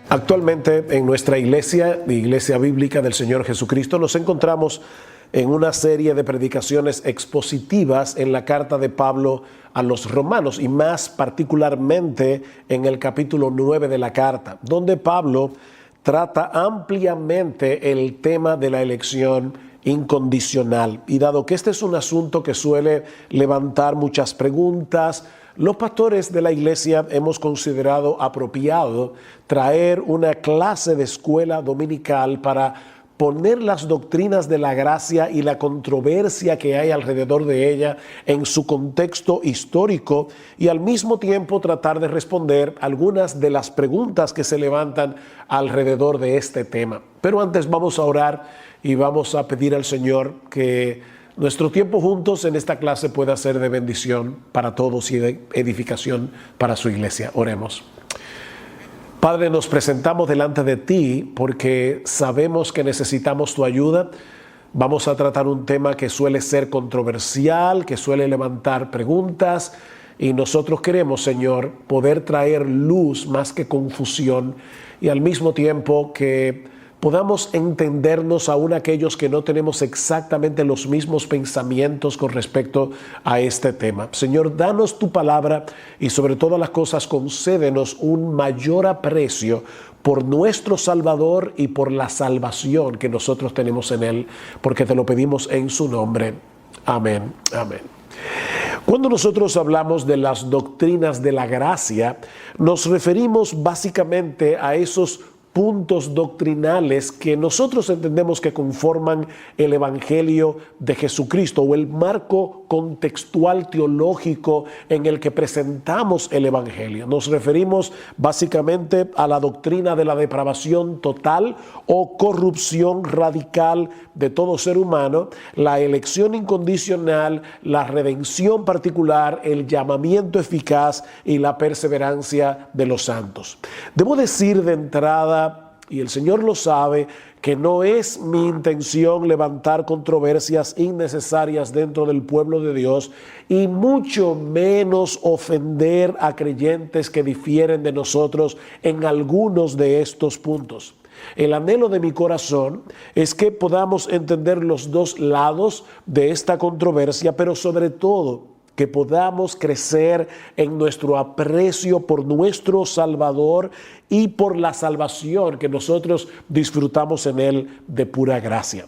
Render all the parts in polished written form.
Actualmente en nuestra iglesia, Iglesia Bíblica del Señor Jesucristo, nos encontramos en una serie de predicaciones expositivas en la carta de Pablo a los romanos y más particularmente en el capítulo 9 de la carta, donde Pablo trata ampliamente el tema de la elección incondicional. Y dado que este es un asunto que suele levantar muchas preguntas, los pastores de la iglesia hemos considerado apropiado traer una clase de escuela dominical para poner las doctrinas de la gracia y la controversia que hay alrededor de ella en su contexto histórico y al mismo tiempo tratar de responder algunas de las preguntas que se levantan alrededor de este tema. Pero antes vamos a orar y vamos a pedir al Señor que nuestro tiempo juntos en esta clase pueda ser de bendición para todos y de edificación para su iglesia. Oremos. Padre, nos presentamos delante de ti porque sabemos que necesitamos tu ayuda. Vamos a tratar un tema que suele ser controversial, que suele levantar preguntas, y nosotros queremos, Señor, poder traer luz más que confusión y al mismo tiempo que podamos entendernos aún aquellos que no tenemos exactamente los mismos pensamientos con respecto a este tema. Señor, danos tu palabra y sobre todas las cosas concédenos un mayor aprecio por nuestro Salvador y por la salvación que nosotros tenemos en Él, porque te lo pedimos en su nombre. Amén. Amén. Cuando nosotros hablamos de las doctrinas de la gracia, nos referimos básicamente a esos puntos doctrinales que nosotros entendemos que conforman el Evangelio de Jesucristo o el marco contextual teológico en el que presentamos el Evangelio. Nos referimos básicamente a la doctrina de la depravación total o corrupción radical de todo ser humano, la elección incondicional, la redención particular, el llamamiento eficaz y la perseverancia de los santos. Debo decir de entrada, y el Señor lo sabe, que no es mi intención levantar controversias innecesarias dentro del pueblo de Dios y mucho menos ofender a creyentes que difieren de nosotros en algunos de estos puntos. El anhelo de mi corazón es que podamos entender los dos lados de esta controversia, pero sobre todo que podamos crecer en nuestro aprecio por nuestro Salvador y por la salvación que nosotros disfrutamos en Él de pura gracia.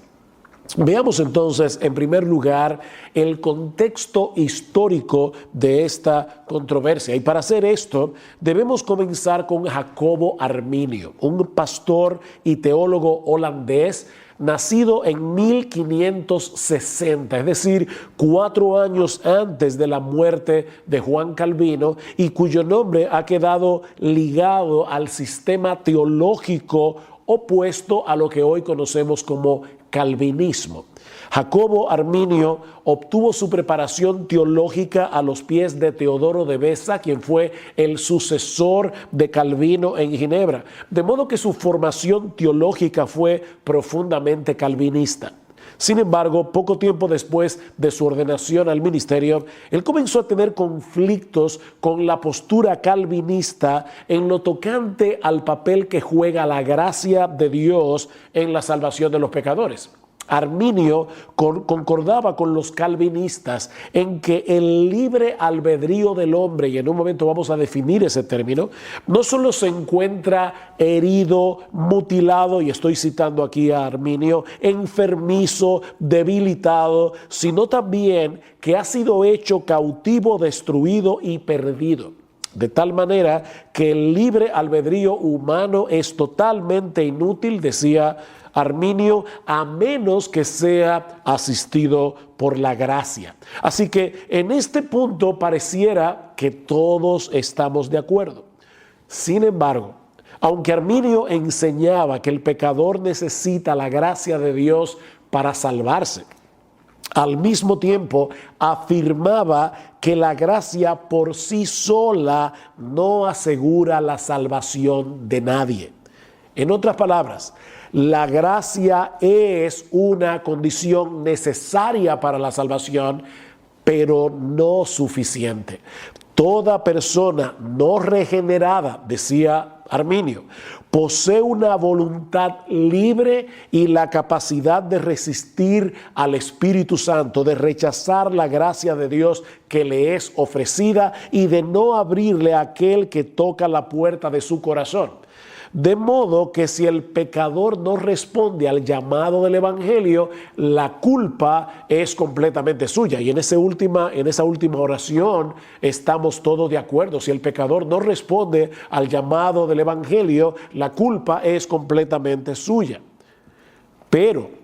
Veamos entonces, en primer lugar, el contexto histórico de esta controversia. Y para hacer esto, debemos comenzar con Jacobo Arminio, un pastor y teólogo holandés, nacido en 1560, es decir, 4 años antes de la muerte de Juan Calvino, y cuyo nombre ha quedado ligado al sistema teológico opuesto a lo que hoy conocemos como calvinismo. Jacobo Arminio obtuvo su preparación teológica a los pies de Teodoro de Beza, quien fue el sucesor de Calvino en Ginebra, de modo que su formación teológica fue profundamente calvinista. Sin embargo, poco tiempo después de su ordenación al ministerio, él comenzó a tener conflictos con la postura calvinista en lo tocante al papel que juega la gracia de Dios en la salvación de los pecadores. Arminio concordaba con los calvinistas en que el libre albedrío del hombre, y en un momento vamos a definir ese término, no solo se encuentra herido, mutilado, y estoy citando aquí a Arminio, enfermizo, debilitado, sino también que ha sido hecho cautivo, destruido y perdido. De tal manera que el libre albedrío humano es totalmente inútil, decía Arminio, a menos que sea asistido por la gracia. Así que en este punto pareciera que todos estamos de acuerdo. Sin embargo, aunque Arminio enseñaba que el pecador necesita la gracia de Dios para salvarse, al mismo tiempo afirmaba que la gracia por sí sola no asegura la salvación de nadie. En otras palabras, la gracia es una condición necesaria para la salvación, pero no suficiente. Toda persona no regenerada, decía Arminio, posee una voluntad libre y la capacidad de resistir al Espíritu Santo, de rechazar la gracia de Dios que le es ofrecida y de no abrirle a aquel que toca la puerta de su corazón. De modo que si el pecador no responde al llamado del Evangelio, la culpa es completamente suya. Y en esa última oración estamos todos de acuerdo. Si el pecador no responde al llamado del Evangelio, la culpa es completamente suya. Pero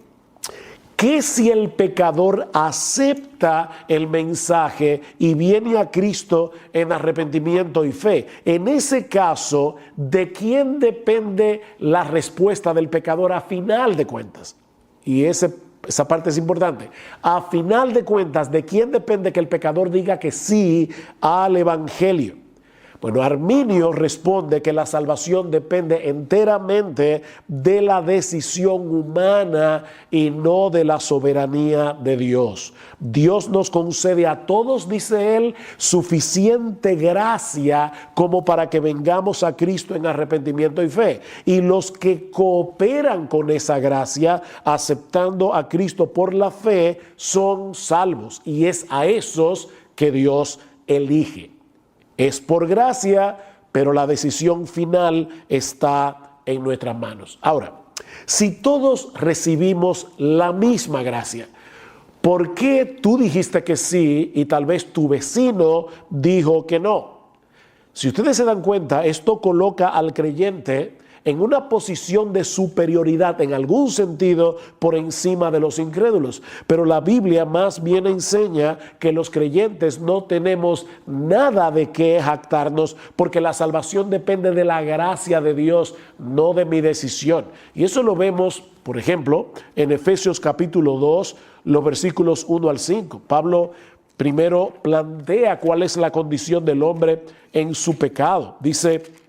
¿qué si el pecador acepta el mensaje y viene a Cristo en arrepentimiento y fe? En ese caso, ¿de quién depende la respuesta del pecador a final de cuentas? Y esa parte es importante. A final de cuentas, ¿de quién depende que el pecador diga que sí al Evangelio? Bueno, Arminio responde que la salvación depende enteramente de la decisión humana y no de la soberanía de Dios. Dios nos concede a todos, dice él, suficiente gracia como para que vengamos a Cristo en arrepentimiento y fe. Y los que cooperan con esa gracia, aceptando a Cristo por la fe, son salvos. Y es a esos que Dios elige. Es por gracia, pero la decisión final está en nuestras manos. Ahora, si todos recibimos la misma gracia, ¿por qué tú dijiste que sí y tal vez tu vecino dijo que no? Si ustedes se dan cuenta, esto coloca al creyente en una posición de superioridad en algún sentido por encima de los incrédulos. Pero la Biblia más bien enseña que los creyentes no tenemos nada de qué jactarnos porque la salvación depende de la gracia de Dios, no de mi decisión. Y eso lo vemos, por ejemplo, en Efesios capítulo 2, los versículos 1 al 5. Pablo primero plantea cuál es la condición del hombre en su pecado. Dice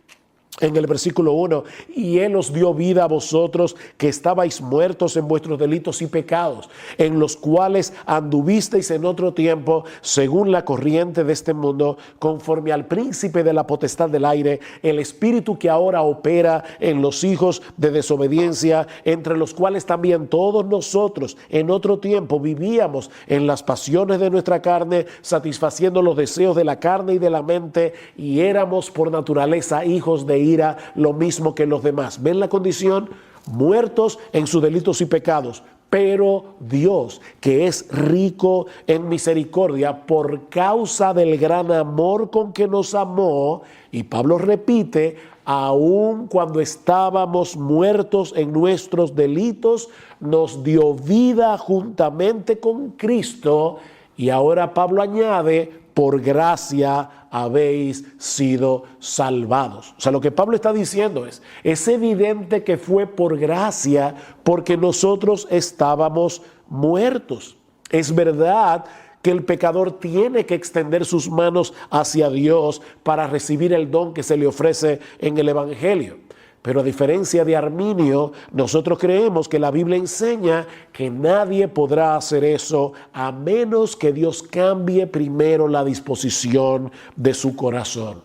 en el versículo 1, y Él os dio vida a vosotros que estabais muertos en vuestros delitos y pecados, en los cuales anduvisteis en otro tiempo, según la corriente de este mundo, conforme al príncipe de la potestad del aire, el espíritu que ahora opera en los hijos de desobediencia, entre los cuales también todos nosotros en otro tiempo vivíamos en las pasiones de nuestra carne, satisfaciendo los deseos de la carne y de la mente, y éramos por naturaleza hijos de ira, lo mismo que los demás. ¿Ven la condición? Muertos en sus delitos y pecados. Pero Dios, que es rico en misericordia por causa del gran amor con que nos amó, y Pablo repite, aun cuando estábamos muertos en nuestros delitos, nos dio vida juntamente con Cristo. Y ahora Pablo añade, por gracia habéis sido salvados. O sea, lo que Pablo está diciendo es evidente que fue por gracia porque nosotros estábamos muertos. Es verdad que el pecador tiene que extender sus manos hacia Dios para recibir el don que se le ofrece en el Evangelio. Pero a diferencia de Arminio, nosotros creemos que la Biblia enseña que nadie podrá hacer eso a menos que Dios cambie primero la disposición de su corazón.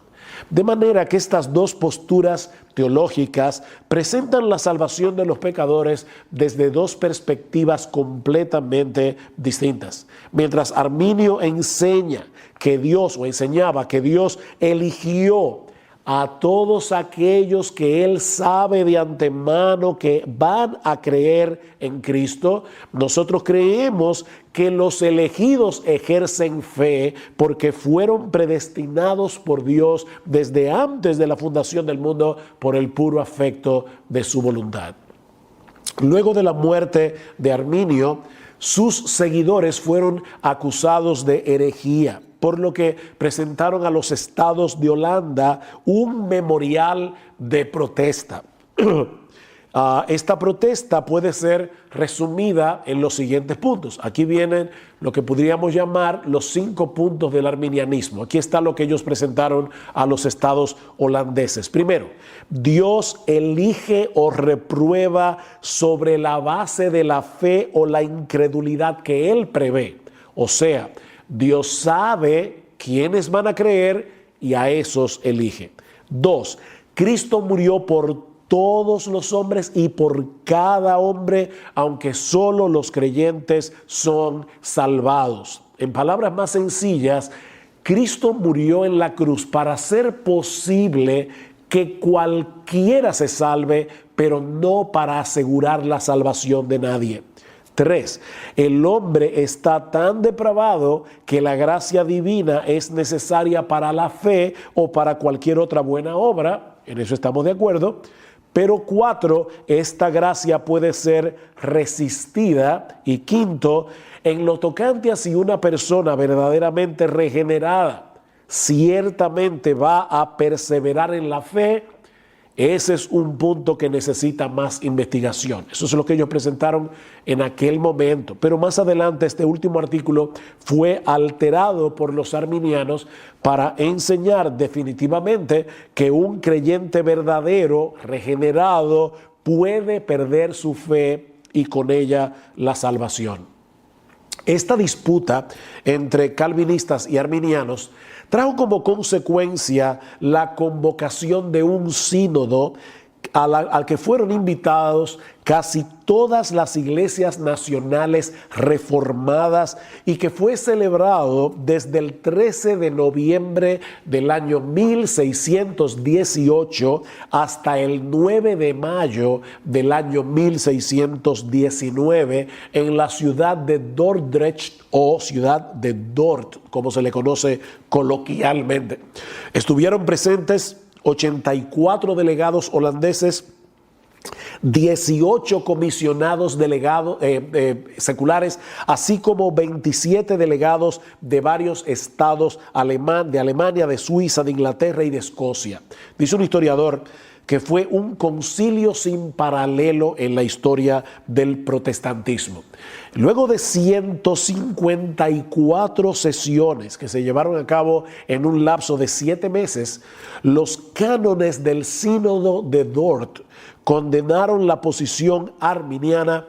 De manera que estas dos posturas teológicas presentan la salvación de los pecadores desde dos perspectivas completamente distintas. Mientras Arminio enseñaba que Dios eligió a todos aquellos que Él sabe de antemano que van a creer en Cristo, nosotros creemos que los elegidos ejercen fe porque fueron predestinados por Dios desde antes de la fundación del mundo por el puro afecto de su voluntad. Luego de la muerte de Arminio, sus seguidores fueron acusados de herejía, por lo que presentaron a los estados de Holanda un memorial de protesta. Esta protesta puede ser resumida en los siguientes puntos. Aquí vienen lo que podríamos llamar los 5 puntos del arminianismo. Aquí está lo que ellos presentaron a los estados holandeses. Primero, Dios elige o reprueba sobre la base de la fe o la incredulidad que Él prevé. O sea, Dios sabe quiénes van a creer y a esos elige. 2, Cristo murió por todos los hombres y por cada hombre, aunque solo los creyentes son salvados. En palabras más sencillas, Cristo murió en la cruz para hacer posible que cualquiera se salve, pero no para asegurar la salvación de nadie. 3. El hombre está tan depravado que la gracia divina es necesaria para la fe o para cualquier otra buena obra. En eso estamos de acuerdo. Pero 4, esta gracia puede ser resistida. Y 5, en lo tocante a si una persona verdaderamente regenerada ciertamente va a perseverar en la fe, ese es un punto que necesita más investigación. Eso es lo que ellos presentaron en aquel momento. Pero más adelante este último artículo fue alterado por los arminianos para enseñar definitivamente que un creyente verdadero, regenerado, puede perder su fe y con ella la salvación. Esta disputa entre calvinistas y arminianos trajo como consecuencia la convocación de un sínodo al que fueron invitados casi todas las iglesias nacionales reformadas y que fue celebrado desde el 13 de noviembre del año 1618 hasta el 9 de mayo del año 1619 en la ciudad de Dordrecht o ciudad de Dort, como se le conoce coloquialmente. Estuvieron presentes 84 delegados holandeses, 18 comisionados delegados seculares, así como 27 delegados de varios estados de Alemania, de Suiza, de Inglaterra y de Escocia. Dice un historiador que fue un concilio sin paralelo en la historia del protestantismo. Luego de 154 sesiones que se llevaron a cabo en un lapso de 7 meses, los cánones del Sínodo de Dort condenaron la posición arminiana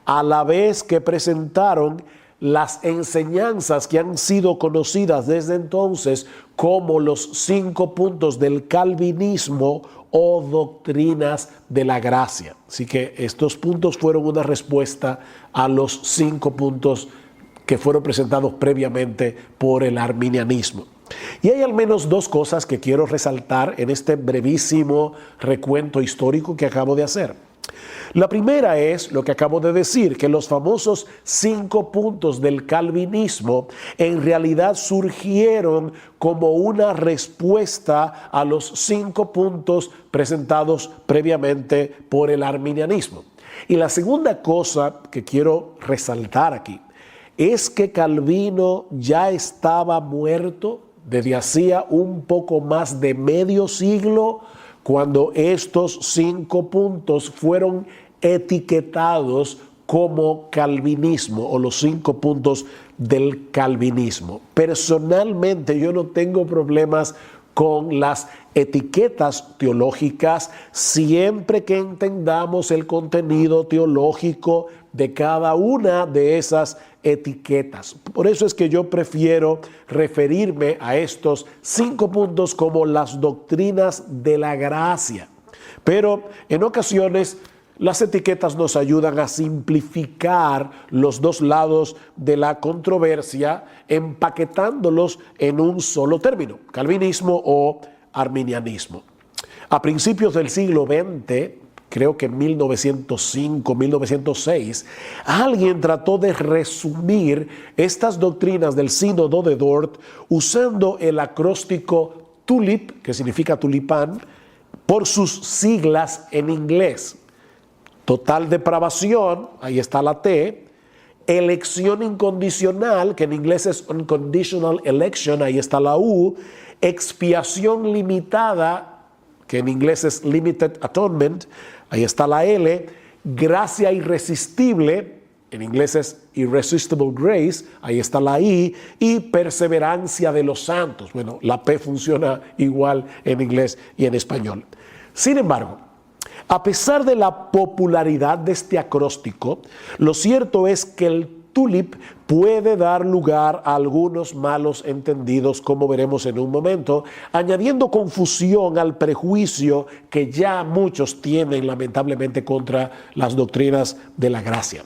a la vez que presentaron las enseñanzas que han sido conocidas desde entonces como los 5 puntos del calvinismo o doctrinas de la gracia. Así que estos puntos fueron una respuesta a los 5 puntos que fueron presentados previamente por el arminianismo. Y hay al menos 2 cosas que quiero resaltar en este brevísimo recuento histórico que acabo de hacer. La primera es lo que acabo de decir, que los famosos 5 puntos del calvinismo en realidad surgieron como una respuesta a los 5 puntos presentados previamente por el arminianismo. Y la segunda cosa que quiero resaltar aquí es que Calvino ya estaba muerto desde hacía un poco más de medio siglo cuando estos 5 puntos fueron etiquetados como calvinismo o los 5 puntos del calvinismo. Personalmente yo no tengo problemas con las etiquetas teológicas siempre que entendamos el contenido teológico de cada una de esas etiquetas. Por eso es que yo prefiero referirme a estos 5 puntos como las doctrinas de la gracia. Pero en ocasiones las etiquetas nos ayudan a simplificar los 2 lados de la controversia, empaquetándolos en un solo término, calvinismo o arminianismo. A principios del siglo XX, creo que en 1905, 1906, alguien trató de resumir estas doctrinas del Sínodo de Dort usando el acróstico TULIP, que significa tulipán, por sus siglas en inglés. Total depravación, ahí está la T. Elección incondicional, que en inglés es unconditional election, ahí está la U. Expiación limitada, que en inglés es limited atonement, ahí está la L. Gracia irresistible, en inglés es irresistible grace, ahí está la I. Y perseverancia de los santos. Bueno, la P funciona igual en inglés y en español. Sin embargo, a pesar de la popularidad de este acróstico, lo cierto es que el TULIP puede dar lugar a algunos malos entendidos, como veremos en un momento, añadiendo confusión al prejuicio que ya muchos tienen lamentablemente contra las doctrinas de la gracia.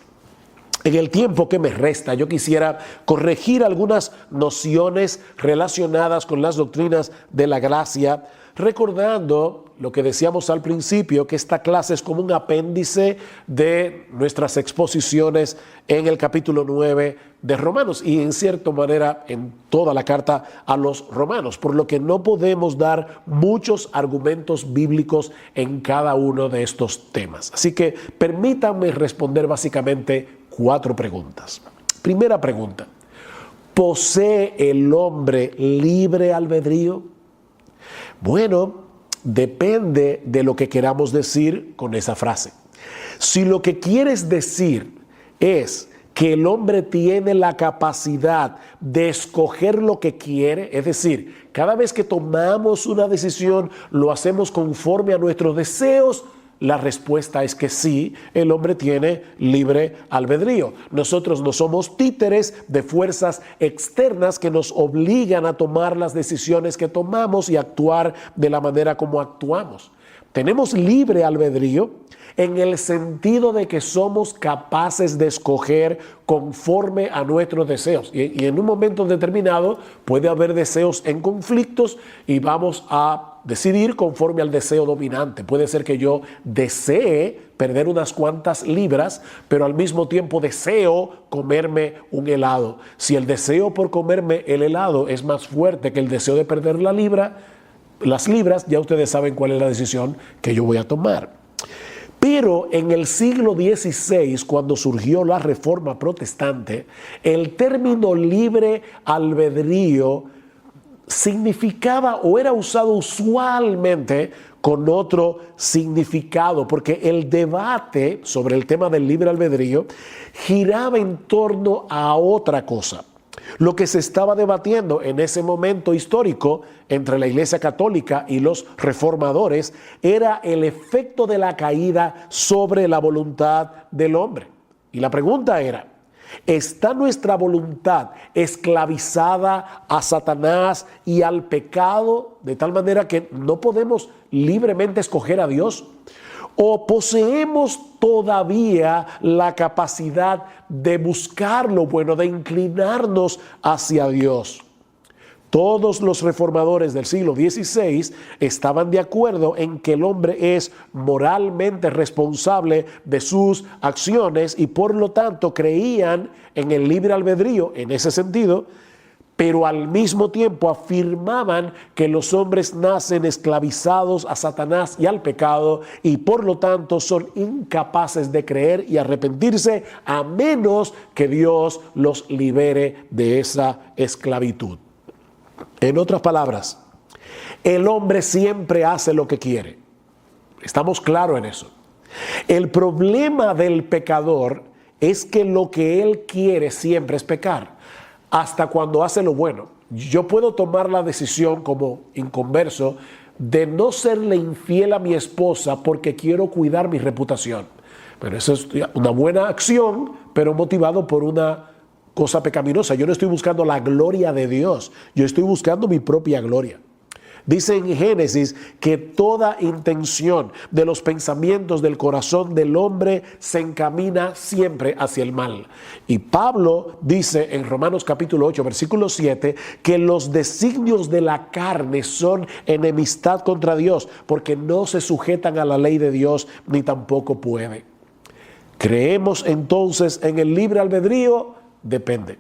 En el tiempo que me resta, yo quisiera corregir algunas nociones relacionadas con las doctrinas de la gracia, recordando lo que decíamos al principio, que esta clase es como un apéndice de nuestras exposiciones en el capítulo 9 de Romanos y en cierta manera en toda la carta a los Romanos, por lo que no podemos dar muchos argumentos bíblicos en cada uno de estos temas. Así que permítanme responder básicamente 4 preguntas. Primera pregunta: ¿posee el hombre libre albedrío? Bueno, depende de lo que queramos decir con esa frase. Si lo que quieres decir es que el hombre tiene la capacidad de escoger lo que quiere, es decir, cada vez que tomamos una decisión lo hacemos conforme a nuestros deseos, la respuesta es que sí, el hombre tiene libre albedrío. Nosotros no somos títeres de fuerzas externas que nos obligan a tomar las decisiones que tomamos y actuar de la manera como actuamos. Tenemos libre albedrío en el sentido de que somos capaces de escoger conforme a nuestros deseos. Y en un momento determinado puede haber deseos en conflictos y vamos a decidir conforme al deseo dominante. Puede ser que yo desee perder unas cuantas libras, pero al mismo tiempo deseo comerme un helado. Si el deseo por comerme el helado es más fuerte que el deseo de perder las libras, ya ustedes saben cuál es la decisión que yo voy a tomar. Pero en el siglo XVI, cuando surgió la Reforma Protestante, el término libre albedrío significaba o era usado usualmente con otro significado, porque el debate sobre el tema del libre albedrío giraba en torno a otra cosa. Lo que se estaba debatiendo en ese momento histórico entre la Iglesia Católica y los reformadores era el efecto de la caída sobre la voluntad del hombre. Y la pregunta era: ¿está nuestra voluntad esclavizada a Satanás y al pecado de tal manera que no podemos libremente escoger a Dios? ¿O poseemos todavía la capacidad de buscar lo bueno, de inclinarnos hacia Dios? Todos los reformadores del siglo XVI estaban de acuerdo en que el hombre es moralmente responsable de sus acciones y por lo tanto creían en el libre albedrío en ese sentido, pero al mismo tiempo afirmaban que los hombres nacen esclavizados a Satanás y al pecado y por lo tanto son incapaces de creer y arrepentirse a menos que Dios los libere de esa esclavitud. En otras palabras, el hombre siempre hace lo que quiere. Estamos claros en eso. El problema del pecador es que lo que él quiere siempre es pecar, hasta cuando hace lo bueno. Yo puedo tomar la decisión como inconverso de no serle infiel a mi esposa porque quiero cuidar mi reputación. Pero eso es una buena acción, pero motivado por una cosa pecaminosa. Yo no estoy buscando la gloria de Dios, yo estoy buscando mi propia gloria. Dice en Génesis que toda intención de los pensamientos del corazón del hombre se encamina siempre hacia el mal. Y Pablo dice en Romanos capítulo 8, versículo 7, que los designios de la carne son enemistad contra Dios, porque no se sujetan a la ley de Dios, ni tampoco pueden. ¿Creemos entonces en el libre albedrío? Depende.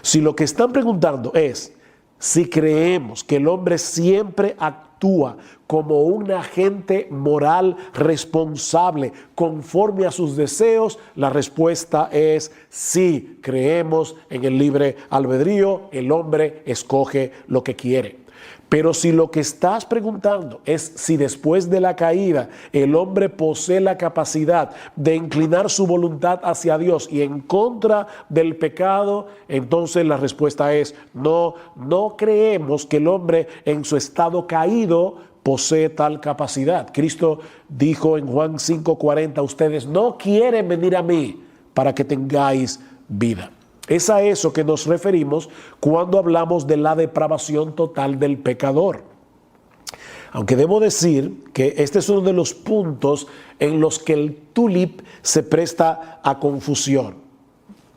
Si lo que están preguntando es si creemos que el hombre siempre actúa como un agente moral responsable conforme a sus deseos, la respuesta es sí, creemos en el libre albedrío, el hombre escoge lo que quiere. Pero si lo que estás preguntando es si después de la caída el hombre posee la capacidad de inclinar su voluntad hacia Dios y en contra del pecado, entonces la respuesta es no, no creemos que el hombre en su estado caído posee tal capacidad. Cristo dijo en Juan 5:40, ustedes no quieren venir a mí para que tengáis vida. Es a eso que nos referimos cuando hablamos de la depravación total del pecador. Aunque debo decir que este es uno de los puntos en los que el tulip se presta a confusión.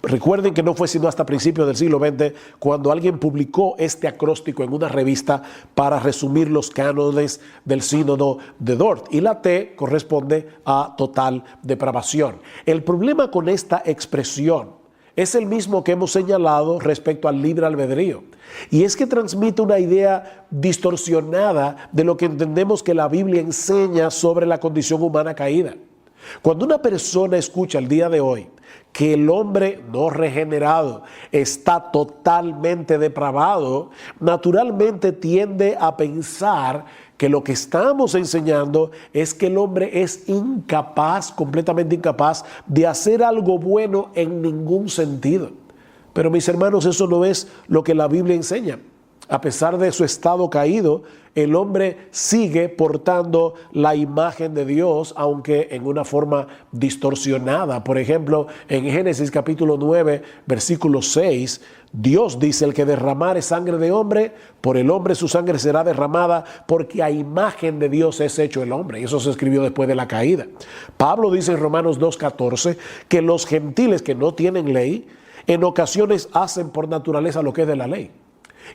Recuerden que no fue sino hasta principios del siglo XX cuando alguien publicó este acróstico en una revista para resumir los cánones del sínodo de Dort, y la T corresponde a total depravación. El problema con esta expresión es el mismo que hemos señalado respecto al libre albedrío, y es que transmite una idea distorsionada de lo que entendemos que la Biblia enseña sobre la condición humana caída. Cuando una persona escucha el día de hoy que el hombre no regenerado está totalmente depravado, naturalmente tiende a pensar que lo que estamos enseñando es que el hombre es incapaz, completamente incapaz, de hacer algo bueno en ningún sentido. Pero mis hermanos, eso no es lo que la Biblia enseña. A pesar de su estado caído, el hombre sigue portando la imagen de Dios, aunque en una forma distorsionada. Por ejemplo, en Génesis capítulo 9, versículo 6, Dios dice: el que derramare sangre de hombre, por el hombre su sangre será derramada, porque a imagen de Dios es hecho el hombre. Y eso se escribió después de la caída. Pablo dice en Romanos 2:14 que los gentiles que no tienen ley, en ocasiones hacen por naturaleza lo que es de la ley.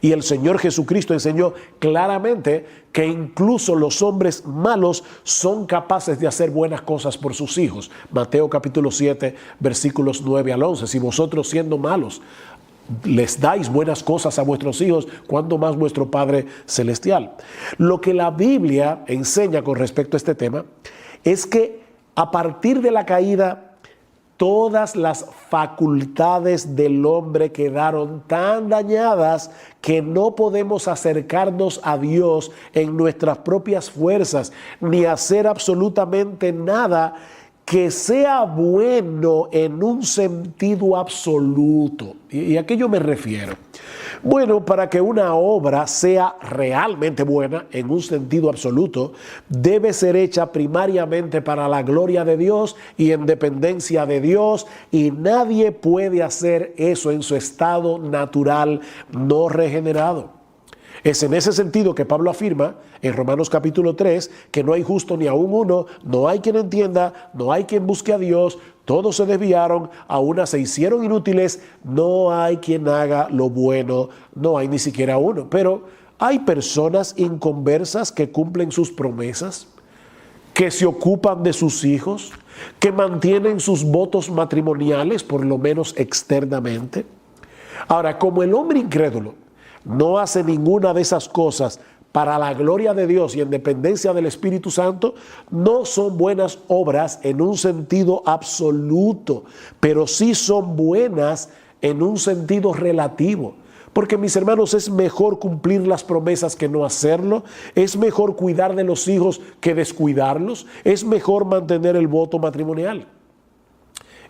Y el Señor Jesucristo enseñó claramente que incluso los hombres malos son capaces de hacer buenas cosas por sus hijos. Mateo capítulo 7, versículos 9 al 11. Si vosotros, siendo malos, les dais buenas cosas a vuestros hijos, ¿cuánto más vuestro Padre Celestial? Lo que la Biblia enseña con respecto a este tema es que a partir de la caída, todas las facultades del hombre quedaron tan dañadas que no podemos acercarnos a Dios en nuestras propias fuerzas, ni hacer absolutamente nada que sea bueno en un sentido absoluto. ¿Y a qué yo me refiero? Bueno, para que una obra sea realmente buena en un sentido absoluto, debe ser hecha primariamente para la gloria de Dios y en dependencia de Dios, y nadie puede hacer eso en su estado natural no regenerado. Es en ese sentido que Pablo afirma en Romanos capítulo 3 que no hay justo ni aún uno, no hay quien entienda, no hay quien busque a Dios, todos se desviaron, a una se hicieron inútiles, no hay quien haga lo bueno, no hay ni siquiera uno. Pero hay personas inconversas que cumplen sus promesas, que se ocupan de sus hijos, que mantienen sus votos matrimoniales, por lo menos externamente. Ahora, como el hombre incrédulo no hace ninguna de esas cosas para la gloria de Dios y en dependencia del Espíritu Santo, no son buenas obras en un sentido absoluto, pero sí son buenas en un sentido relativo. Porque, mis hermanos, es mejor cumplir las promesas que no hacerlo, es mejor cuidar de los hijos que descuidarlos, es mejor mantener el voto matrimonial.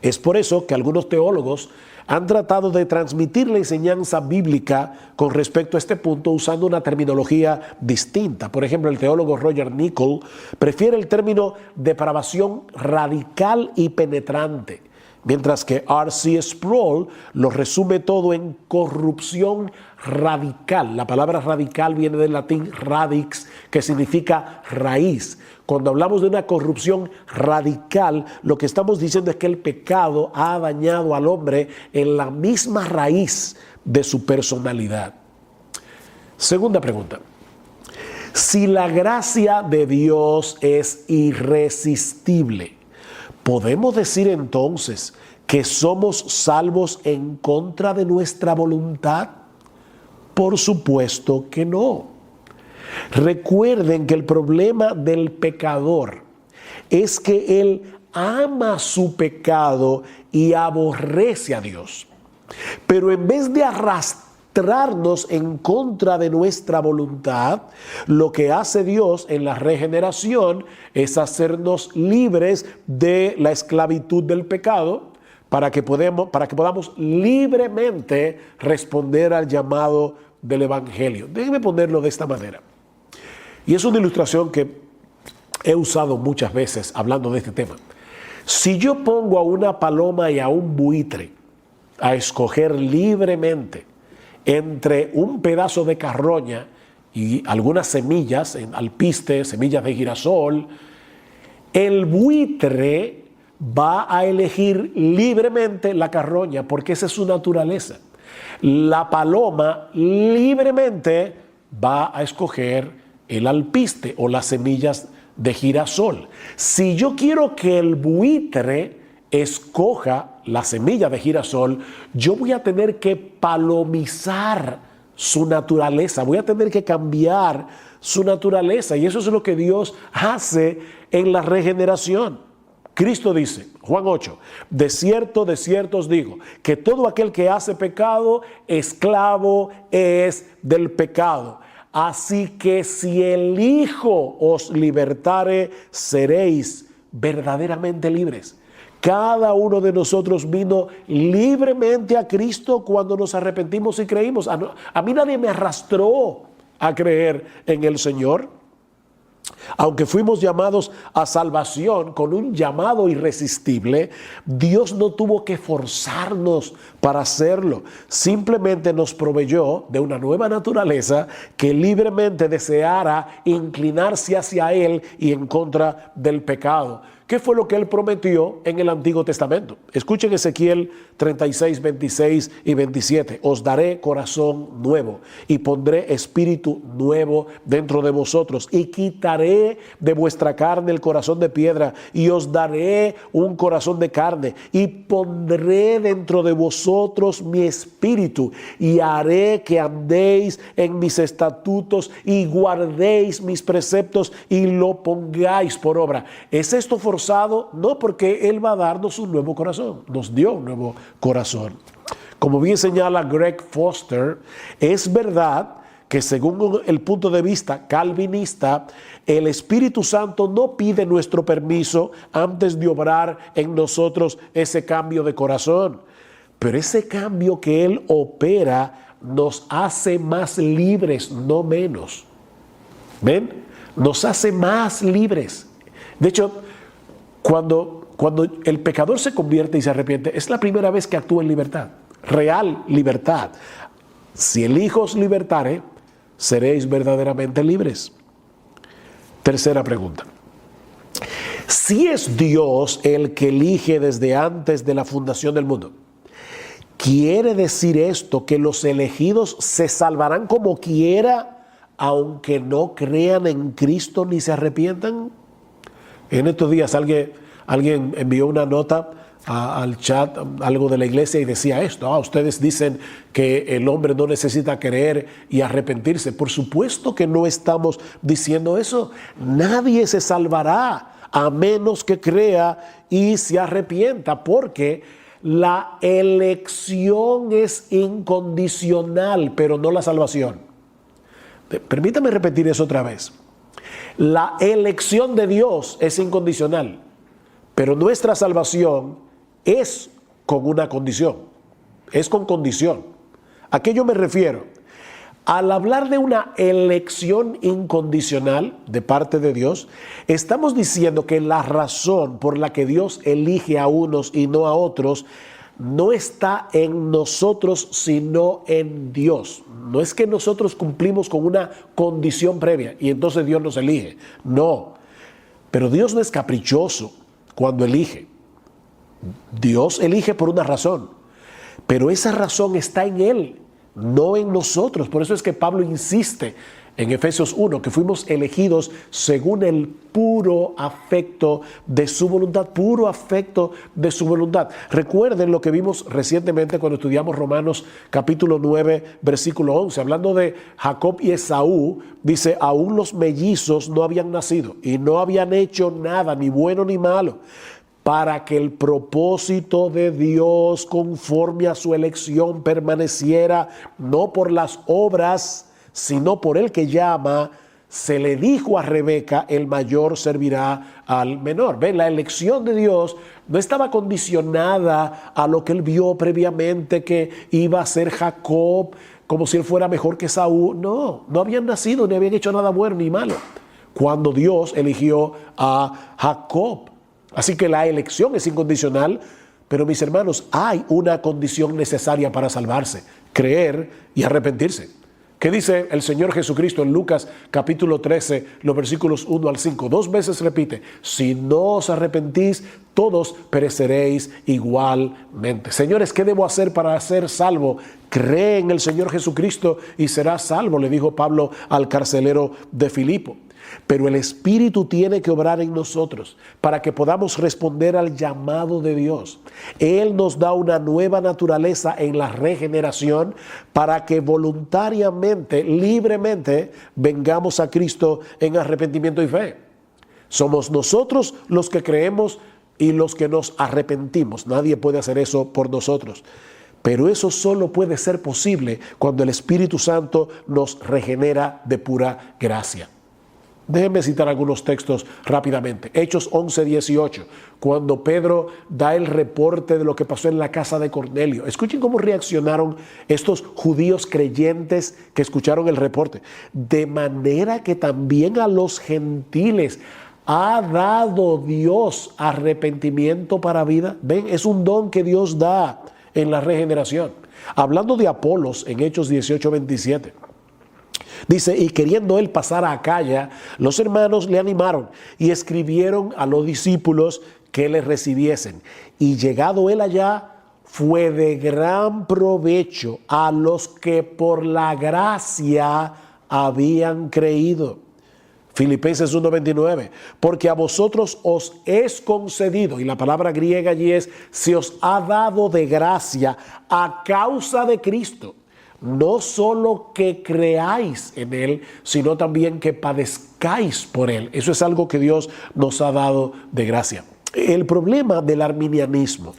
Es por eso que algunos teólogos han tratado de transmitir la enseñanza bíblica con respecto a este punto usando una terminología distinta. Por ejemplo, el teólogo Roger Nicol prefiere el término depravación radical y penetrante, mientras que R.C. Sproul lo resume todo en corrupción radical. La palabra radical viene del latín radix, que significa raíz. Cuando hablamos de una corrupción radical, lo que estamos diciendo es que el pecado ha dañado al hombre en la misma raíz de su personalidad. Segunda pregunta. Si la gracia de Dios es irresistible, ¿podemos decir entonces que somos salvos en contra de nuestra voluntad? Por supuesto que no. Recuerden que el problema del pecador es que él ama su pecado y aborrece a Dios. Pero en vez de arrastrarnos en contra de nuestra voluntad, lo que hace Dios en la regeneración es hacernos libres de la esclavitud del pecado para que podamos libremente responder al llamado del Evangelio. Déjenme ponerlo de esta manera. Y es una ilustración que he usado muchas veces hablando de este tema. Si yo pongo a una paloma y a un buitre a escoger libremente entre un pedazo de carroña y algunas semillas, alpiste, semillas de girasol, el buitre va a elegir libremente la carroña porque esa es su naturaleza. La paloma libremente va a escoger el alpiste o las semillas de girasol. Si yo quiero que el buitre escoja la semilla de girasol, yo voy a tener que palomizar su naturaleza, voy a tener que cambiar su naturaleza, y eso es lo que Dios hace en la regeneración. Cristo dice, Juan 8, de cierto os digo, que todo aquel que hace pecado, esclavo es del pecado. Así que si el Hijo os libertare, seréis verdaderamente libres. Cada uno de nosotros vino libremente a Cristo cuando nos arrepentimos y creímos. A mí nadie me arrastró a creer en el Señor. Aunque fuimos llamados a salvación con un llamado irresistible, Dios no tuvo que forzarnos para hacerlo. Simplemente nos proveyó de una nueva naturaleza que libremente deseara inclinarse hacia Él y en contra del pecado. ¿Qué fue lo que Él prometió en el Antiguo Testamento? Escuchen Ezequiel 36, 26 y 27. Os daré corazón nuevo y pondré espíritu nuevo dentro de vosotros y quitaré de vuestra carne el corazón de piedra y os daré un corazón de carne y pondré dentro de vosotros mi espíritu y haré que andéis en mis estatutos y guardéis mis preceptos y lo pongáis por obra. ¿Es esto forzado? No, porque Él va a darnos un nuevo corazón. Nos dio un nuevo corazón. Como bien señala Greg Foster, es verdad que según el punto de vista calvinista, el Espíritu Santo no pide nuestro permiso antes de obrar en nosotros ese cambio de corazón. Pero ese cambio que Él opera nos hace más libres, no menos. ¿Ven? Nos hace más libres. De hecho, cuando el pecador se convierte y se arrepiente, es la primera vez que actúa en libertad, real libertad. Si el Hijo os libertare, seréis verdaderamente libres. Tercera pregunta. Si es Dios el que elige desde antes de la fundación del mundo, ¿quiere decir esto que los elegidos se salvarán como quiera, aunque no crean en Cristo ni se arrepientan? En estos días alguien envió una nota al chat, algo de la iglesia, y decía esto: ustedes dicen que el hombre no necesita creer y arrepentirse. Por supuesto que no estamos diciendo eso. Nadie se salvará a menos que crea y se arrepienta, porque la elección es incondicional, pero no la salvación. Permítame repetir eso otra vez. La elección de Dios es incondicional, pero nuestra salvación es con una condición, es con condición. ¿A qué yo me refiero? Al hablar de una elección incondicional de parte de Dios, estamos diciendo que la razón por la que Dios elige a unos y no a otros no está en nosotros, sino en Dios. No es que nosotros cumplimos con una condición previa y entonces Dios nos elige. No. Pero Dios no es caprichoso cuando elige. Dios elige por una razón, pero esa razón está en Él, no en nosotros. Por eso es que Pablo insiste en Efesios 1, que fuimos elegidos según el puro afecto de su voluntad, puro afecto de su voluntad. Recuerden lo que vimos recientemente cuando estudiamos Romanos capítulo 9, versículo 11, hablando de Jacob y Esaú. Dice: aún los mellizos no habían nacido y no habían hecho nada, ni bueno ni malo, para que el propósito de Dios conforme a su elección permaneciera, no por las obras, sino por el que llama. Se le dijo a Rebeca: el mayor servirá al menor. ¿Ven? La elección de Dios no estaba condicionada a lo que él vio previamente que iba a ser Jacob, como si él fuera mejor que Saúl. No habían nacido, ni habían hecho nada bueno ni malo cuando Dios eligió a Jacob. Así que la elección es incondicional, Pero mis hermanos, hay una condición necesaria para salvarse: creer y arrepentirse. ¿Qué dice el Señor Jesucristo en Lucas capítulo 13, los versículos 1 al 5? 2 veces repite: si no os arrepentís, todos pereceréis igualmente. Señores, ¿qué debo hacer para ser salvo? Cree en el Señor Jesucristo y serás salvo, le dijo Pablo al carcelero de Filipo. Pero el Espíritu tiene que obrar en nosotros para que podamos responder al llamado de Dios. Él nos da una nueva naturaleza en la regeneración para que voluntariamente, libremente, vengamos a Cristo en arrepentimiento y fe. Somos nosotros los que creemos y los que nos arrepentimos. Nadie puede hacer eso por nosotros. Pero eso solo puede ser posible cuando el Espíritu Santo nos regenera de pura gracia. Déjenme citar algunos textos rápidamente. Hechos 11:18, cuando Pedro da el reporte de lo que pasó en la casa de Cornelio. Escuchen cómo reaccionaron estos judíos creyentes que escucharon el reporte. De manera que también a los gentiles ha dado Dios arrepentimiento para vida. Ven, es un don que Dios da en la regeneración. Hablando de Apolos en Hechos 18:27. Dice: y queriendo él pasar a Acaya, los hermanos le animaron y escribieron a los discípulos que le recibiesen. Y llegado él allá, fue de gran provecho a los que por la gracia habían creído. Filipenses 1:29, porque a vosotros os es concedido, y la palabra griega allí es: se os ha dado de gracia a causa de Cristo. No solo que creáis en Él, sino también que padezcáis por Él. Eso es algo que Dios nos ha dado de gracia. El problema del arminianismo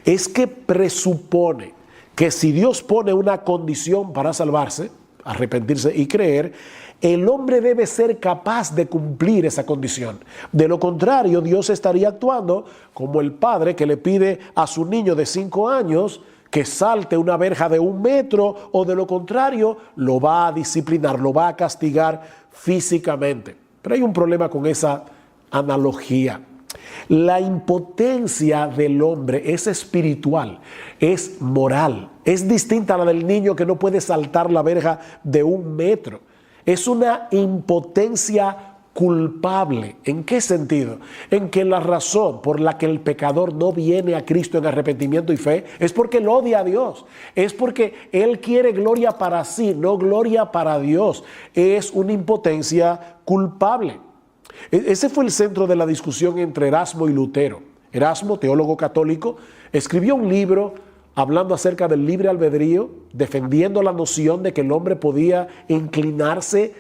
es que presupone que si Dios pone una condición para salvarse, arrepentirse y creer, el hombre debe ser capaz de cumplir esa condición. De lo contrario, Dios estaría actuando como el padre que le pide a su niño de 5 años que salte una verja de 1 metro, o de lo contrario lo va a disciplinar, lo va a castigar físicamente. Pero hay un problema con esa analogía. La impotencia del hombre es espiritual, es moral, es distinta a la del niño que no puede saltar la verja de 1 metro. Es una impotencia culpable. ¿En qué sentido? En que la razón por la que el pecador no viene a Cristo en arrepentimiento y fe es porque él odia a Dios. Es porque él quiere gloria para sí, no gloria para Dios. Es una impotencia culpable. Ese fue el centro de la discusión entre Erasmo y Lutero. Erasmo, teólogo católico, escribió un libro hablando acerca del libre albedrío, defendiendo la noción de que el hombre podía inclinarse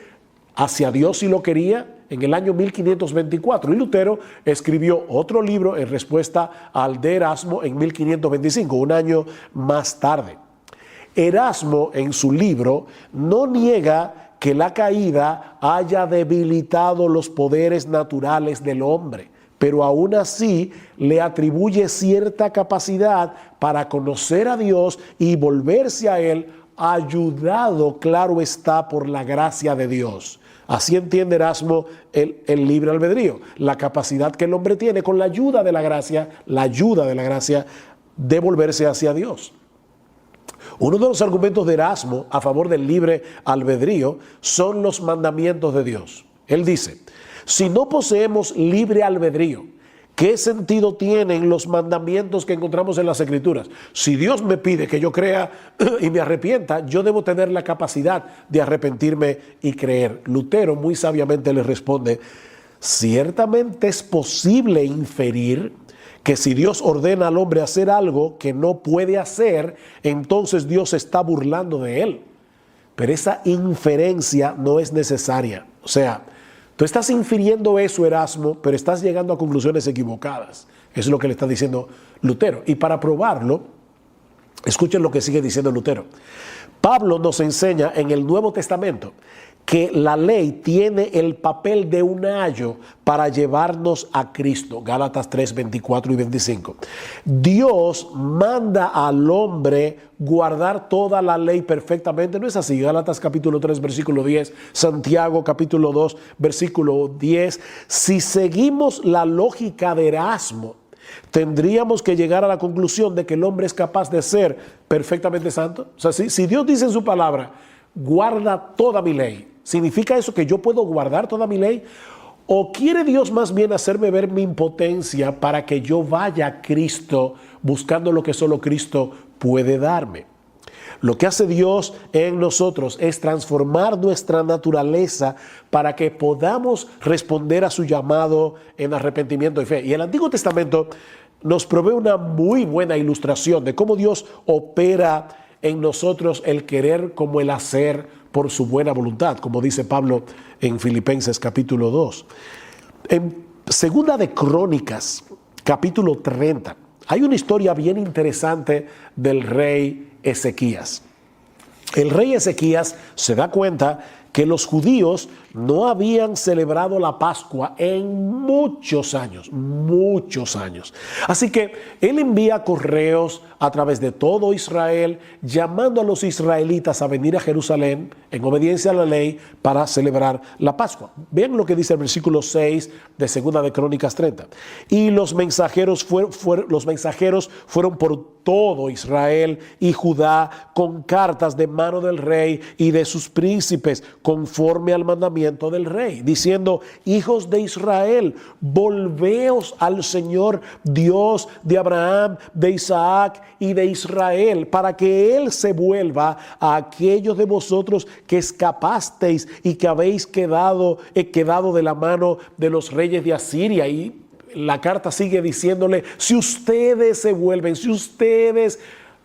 hacia Dios si lo quería, en el año 1524. Y Lutero escribió otro libro en respuesta al de Erasmo en 1525, un año más tarde. Erasmo, en su libro, no niega que la caída haya debilitado los poderes naturales del hombre, pero aún así le atribuye cierta capacidad para conocer a Dios y volverse a Él, ayudado, claro está, por la gracia de Dios. Así entiende Erasmo el libre albedrío, la capacidad que el hombre tiene con la ayuda de la gracia de volverse hacia Dios. Uno de los argumentos de Erasmo a favor del libre albedrío son los mandamientos de Dios. Él dice: si no poseemos libre albedrío, ¿qué sentido tienen los mandamientos que encontramos en las Escrituras? Si Dios me pide que yo crea y me arrepienta, yo debo tener la capacidad de arrepentirme y creer. Lutero muy sabiamente le responde: ciertamente es posible inferir que si Dios ordena al hombre hacer algo que no puede hacer, entonces Dios se está burlando de él. Pero esa inferencia no es necesaria. O sea, tú estás infiriendo eso, Erasmo, pero estás llegando a conclusiones equivocadas. Eso es lo que le está diciendo Lutero. Y para probarlo, escuchen lo que sigue diciendo Lutero. Pablo nos enseña en el Nuevo Testamento que la ley tiene el papel de un ayo para llevarnos a Cristo. Gálatas 3, 24 y 25. Dios manda al hombre guardar toda la ley perfectamente. ¿No es así? Gálatas capítulo 3, versículo 10. Santiago capítulo 2, versículo 10. Si seguimos la lógica de Erasmo, tendríamos que llegar a la conclusión de que el hombre es capaz de ser perfectamente santo. O sea, si Dios dice en su palabra, guarda toda mi ley, ¿significa eso que yo puedo guardar toda mi ley? ¿O quiere Dios más bien hacerme ver mi impotencia para que yo vaya a Cristo buscando lo que solo Cristo puede darme? Lo que hace Dios en nosotros es transformar nuestra naturaleza para que podamos responder a su llamado en arrepentimiento y fe. Y el Antiguo Testamento nos provee una muy buena ilustración de cómo Dios opera en nosotros el querer como el hacer por su buena voluntad, como dice Pablo en Filipenses capítulo 2. En Segunda de Crónicas, capítulo 30, hay una historia bien interesante del rey Ezequías. El rey Ezequías se da cuenta que los judíos no habían celebrado la Pascua en muchos años. Así que él envía correos a través de todo Israel, llamando a los israelitas a venir a Jerusalén en obediencia a la ley para celebrar la Pascua. Vean lo que dice el versículo 6 de Segunda de Crónicas 30. Y los mensajeros fueron por todo Israel y Judá con cartas de mano del rey y de sus príncipes, conforme al mandamiento del rey, diciendo: hijos de Israel, volveos al Señor Dios de Abraham, de Isaac y de Israel, para que Él se vuelva a aquellos de vosotros que escapasteis y que habéis quedado de la mano de los reyes de Asiria. Y la carta sigue diciéndole: si ustedes se vuelven, si ustedes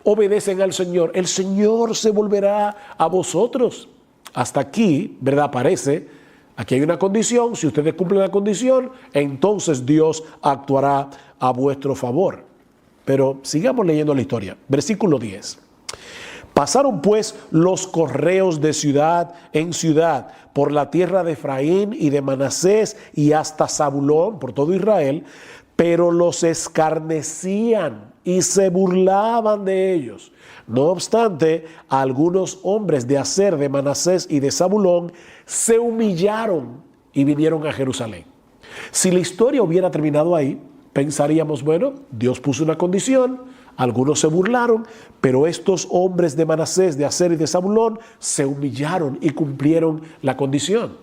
obedecen al Señor, el Señor se volverá a vosotros. Hasta aquí, ¿verdad? Aparece, aquí hay una condición. Si ustedes cumplen la condición, entonces Dios actuará a vuestro favor. Pero sigamos leyendo la historia. Versículo 10. Pasaron pues los correos de ciudad en ciudad por la tierra de Efraín y de Manasés y hasta Zabulón, por todo Israel, pero los escarnecían y se burlaban de ellos. No obstante, algunos hombres de Aser, de Manasés y de Zabulón se humillaron y vinieron a Jerusalén. Si la historia hubiera terminado ahí, pensaríamos, bueno, Dios puso una condición, algunos se burlaron, pero estos hombres de Manasés, de Aser y de Zabulón se humillaron y cumplieron la condición.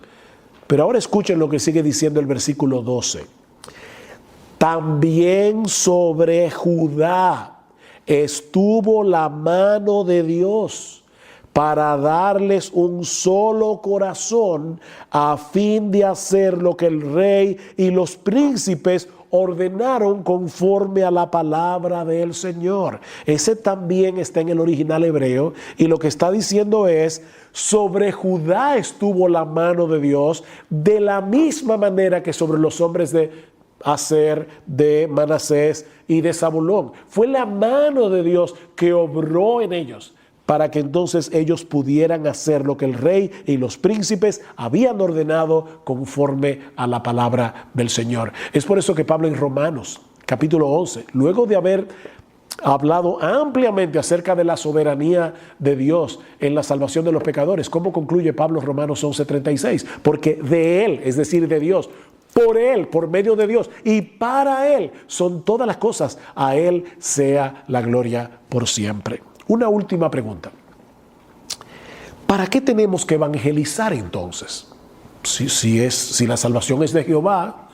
Pero ahora escuchen lo que sigue diciendo el versículo 12. También sobre Judá estuvo la mano de Dios para darles un solo corazón a fin de hacer lo que el rey y los príncipes ordenaron conforme a la palabra del Señor. Ese también está en el original hebreo, y lo que está diciendo es: sobre Judá estuvo la mano de Dios, de la misma manera que sobre los hombres de Aser, de Manasés y de Zabulón. Fue la mano de Dios que obró en ellos, para que entonces ellos pudieran hacer lo que el rey y los príncipes habían ordenado conforme a la palabra del Señor. Es por eso que Pablo en Romanos, capítulo 11, luego de haber hablado ampliamente acerca de la soberanía de Dios en la salvación de los pecadores, ¿cómo concluye Pablo Romanos 11:36? Porque de Él, es decir, de Dios, por Él, por medio de Dios y para Él son todas las cosas. A Él sea la gloria por siempre. Una última pregunta. ¿Para qué tenemos que evangelizar entonces? Si la salvación es de Jehová,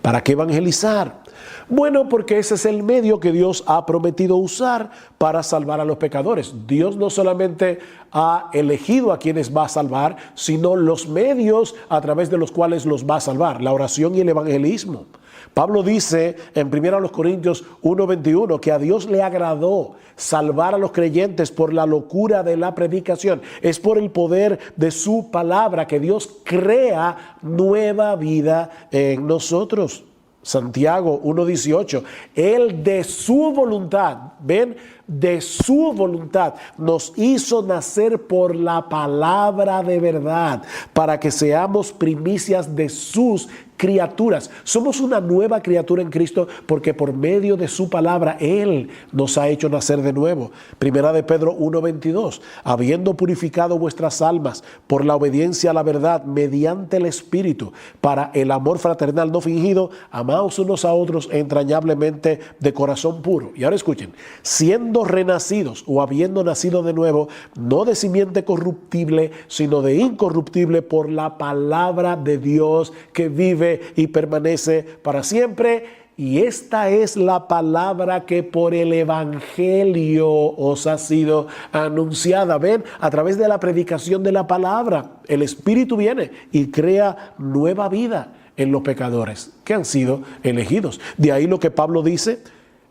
¿para qué evangelizar? Bueno, porque ese es el medio que Dios ha prometido usar para salvar a los pecadores. Dios no solamente ha elegido a quienes va a salvar, sino los medios a través de los cuales los va a salvar: la oración y el evangelismo. Pablo dice en 1 Corintios 1:21 que a Dios le agradó salvar a los creyentes por la locura de la predicación. Es por el poder de su palabra que Dios crea nueva vida en nosotros. Santiago 1:18, Él de su voluntad, ven, de su voluntad nos hizo nacer por la palabra de verdad, para que seamos primicias de sus criaturas. Somos una nueva criatura en Cristo porque por medio de su palabra Él nos ha hecho nacer de nuevo. Primera de Pedro 1:22. Habiendo purificado vuestras almas por la obediencia a la verdad mediante el Espíritu, para el amor fraternal no fingido, amaos unos a otros entrañablemente de corazón puro. Y ahora escuchen, siendo renacidos o habiendo nacido de nuevo, no de simiente corruptible, sino de incorruptible por la palabra de Dios que vive y permanece para siempre. Y esta es la palabra que por el Evangelio os ha sido anunciada. Ven, a través de la predicación de la palabra, el Espíritu viene y crea nueva vida en los pecadores que han sido elegidos. De ahí lo que Pablo dice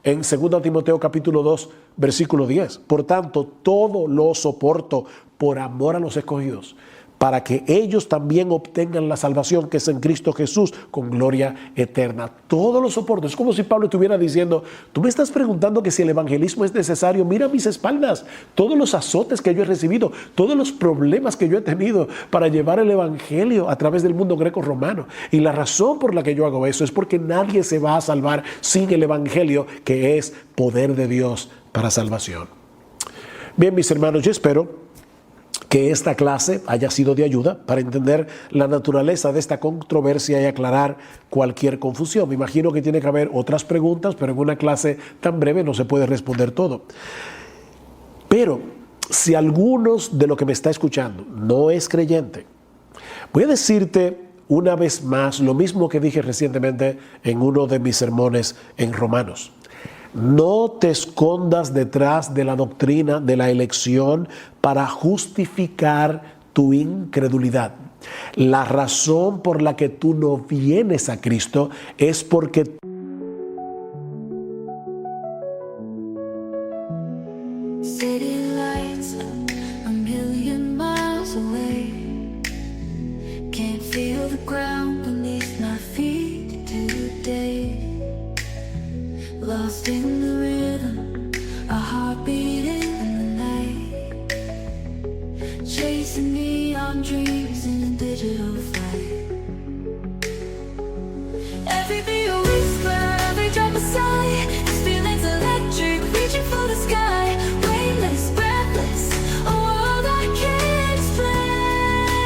en 2 Timoteo capítulo 2, versículo 10. Por tanto, todo lo soporto por amor a los escogidos, para que ellos también obtengan la salvación que es en Cristo Jesús con gloria eterna. Todo lo soporto. Es como si Pablo estuviera diciendo, tú me estás preguntando que si el evangelismo es necesario, mira mis espaldas, todos los azotes que yo he recibido, todos los problemas que yo he tenido para llevar el evangelio a través del mundo greco-romano. Y la razón por la que yo hago eso es porque nadie se va a salvar sin el evangelio, que es poder de Dios para salvación. Bien, mis hermanos, yo espero que esta clase haya sido de ayuda para entender la naturaleza de esta controversia y aclarar cualquier confusión. Me imagino que tiene que haber otras preguntas, pero en una clase tan breve no se puede responder todo. Pero si algunos de lo que me está escuchando no es creyente, voy a decirte una vez más lo mismo que dije recientemente en uno de mis sermones en Romanos. No te escondas detrás de la doctrina de la elección para justificar tu incredulidad. La razón por la que tú no vienes a Cristo es porque lost in the rhythm, a heartbeat in the night, chasing neon dreams in a digital flight. Every beat a whisper, every drop a sigh. This feeling's electric, reaching for the sky. Weightless, breathless, a world I can't explain.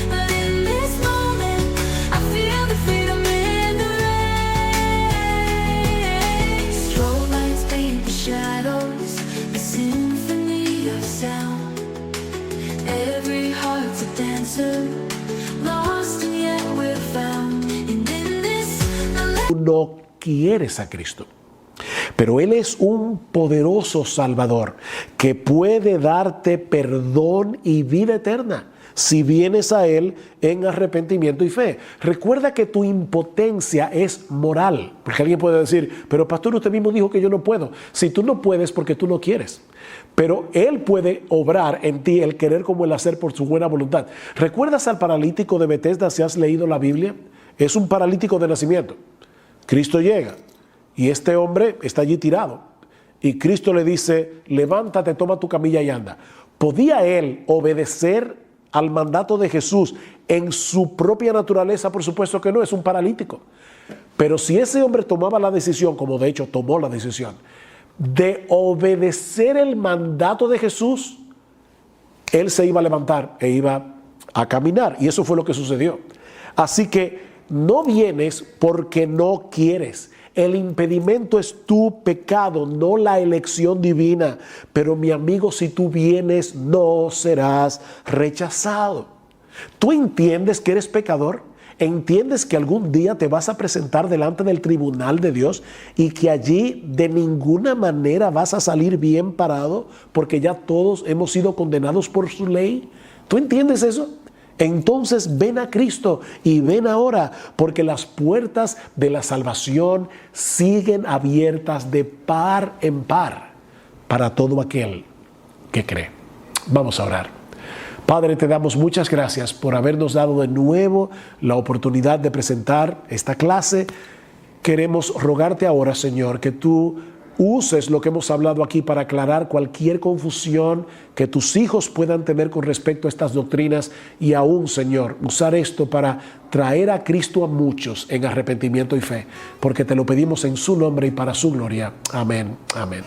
But in this moment, I feel the freedom in the rain. Strobe lights paint the shadows, the symphony of sound. Every heart's a dancer, lost and yet we're found. And in this no quieres a Cristo. Pero Él es un poderoso Salvador que puede darte perdón y vida eterna si vienes a Él en arrepentimiento y fe. Recuerda que tu impotencia es moral, porque alguien puede decir, pero pastor, usted mismo dijo que yo no puedo. Si tú no puedes porque tú no quieres, pero Él puede obrar en ti el querer como el hacer por su buena voluntad. ¿Recuerdas al paralítico de Betesda si has leído la Biblia? Es un paralítico de nacimiento. Cristo llega y este hombre está allí tirado y Cristo le dice, levántate, toma tu camilla y anda. ¿Podía él obedecer al mandato de Jesús en su propia naturaleza? Por supuesto que no, es un paralítico. Pero si ese hombre tomaba la decisión, como de hecho tomó la decisión, de obedecer el mandato de Jesús, él se iba a levantar e iba a caminar. Y eso fue lo que sucedió. Así que no vienes porque no quieres. El impedimento es tu pecado, no la elección divina. Pero mi amigo, si tú vienes, no serás rechazado. ¿Tú entiendes que eres pecador? ¿Entiendes que algún día te vas a presentar delante del tribunal de Dios y que allí de ninguna manera vas a salir bien parado porque ya todos hemos sido condenados por su ley? ¿Tú entiendes eso? Entonces ven a Cristo y ven ahora, porque las puertas de la salvación siguen abiertas de par en par para todo aquel que cree. Vamos a orar. Padre, te damos muchas gracias por habernos dado de nuevo la oportunidad de presentar esta clase. Queremos rogarte ahora, Señor, que tú uses lo que hemos hablado aquí para aclarar cualquier confusión que tus hijos puedan tener con respecto a estas doctrinas y aún, Señor, usar esto para traer a Cristo a muchos en arrepentimiento y fe, porque te lo pedimos en su nombre y para su gloria. Amén. Amén.